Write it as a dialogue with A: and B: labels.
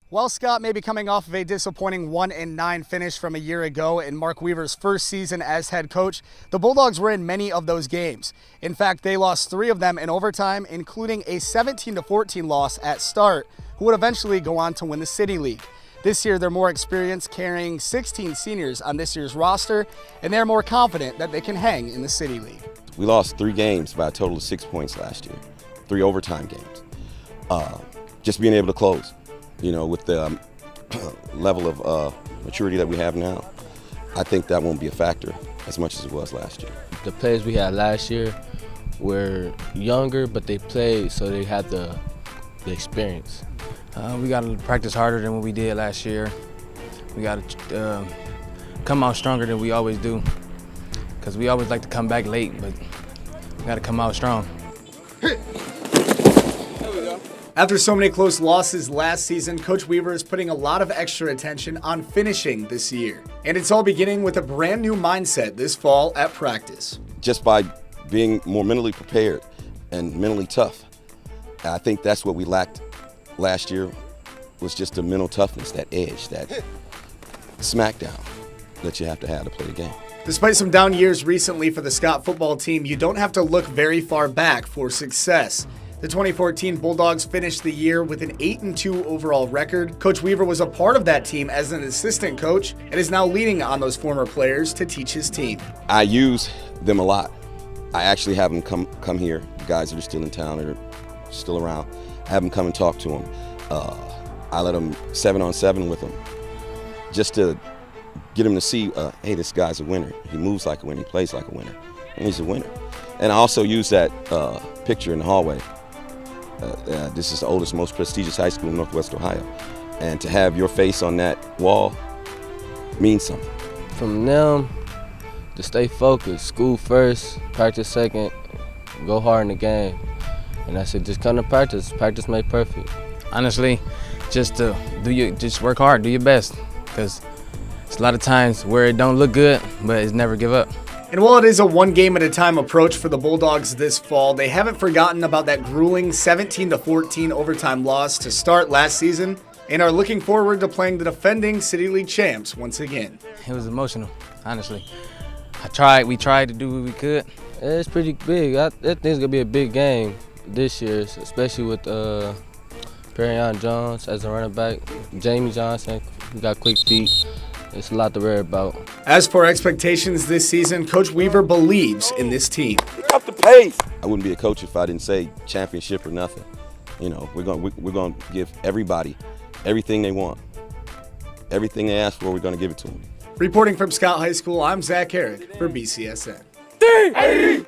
A: While Scott may be coming off of a disappointing 1-9 finish from a year ago in Mark Weaver's first season as head coach, the Bulldogs were in many of those games. In fact, they lost 3 of them in overtime, including a 17-14 loss at start, who would eventually go on to win the City League. This year, they're more experienced, carrying 16 seniors on this year's roster, and they're more confident that they can hang in the City League.
B: We lost 3 games by a total of 6 points last year, 3 overtime games. Just being able to close. You know, with the level of maturity that we have now, I think that won't be a factor as much as it was last year.
C: The players we had last year were younger, but they played, so they had the experience.
D: We got to practice harder than what we did last year. We got to come out stronger than we always do, because we always like to come back late, but we got to come out strong.
A: After so many close losses last season, Coach Weaver is putting a lot of extra attention on finishing this year. And it's all beginning with a brand new mindset this fall at practice.
B: Just by being more mentally prepared and mentally tough. I think that's what we lacked last year, was just the mental toughness, that edge, that smackdown that you have to play the game.
A: Despite some down years recently for the Scott football team, you don't have to look very far back for success. The 2014 Bulldogs finished the year with an 8-2 overall record. Coach Weaver was a part of that team as an assistant coach and is now leaning on those former players to teach his team.
B: I use them a lot. I actually have them come here, guys that are still in town or still around. I have them come and talk to them. I let them 7-on-7 with them just to get them to see, hey, this guy's a winner. He moves like a winner, he plays like a winner, and he's a winner. And I also use that picture in the hallway. This is the oldest, most prestigious high school in Northwest Ohio. And to have your face on that wall means something.
C: From them, to stay focused, school first, practice second, go hard in the game. And I said, just come to practice. Practice make perfect.
D: Honestly, just work hard, do your best, because it's a lot of times where it don't look good, but it's never give up.
A: And while it is a one-game-at-a-time approach for the Bulldogs this fall, they haven't forgotten about that grueling 17-14 overtime loss to start last season and are looking forward to playing the defending City League champs once again.
D: It was emotional, honestly. We tried to do what we could.
C: It's pretty big. I think it's going to be a big game this year, especially with Perryon Jones as a running back, Jamie Johnson, who got quick feet. It's a lot to worry about.
A: As for expectations this season, Coach Weaver believes in this team.
B: Up the pace. I wouldn't be a coach if I didn't say championship or nothing. You know, we're going to give everybody everything they want. Everything they ask for, we're going to give it to them.
A: Reporting from Scott High School, I'm Zach Herrick for BCSN.
E: D-A-D!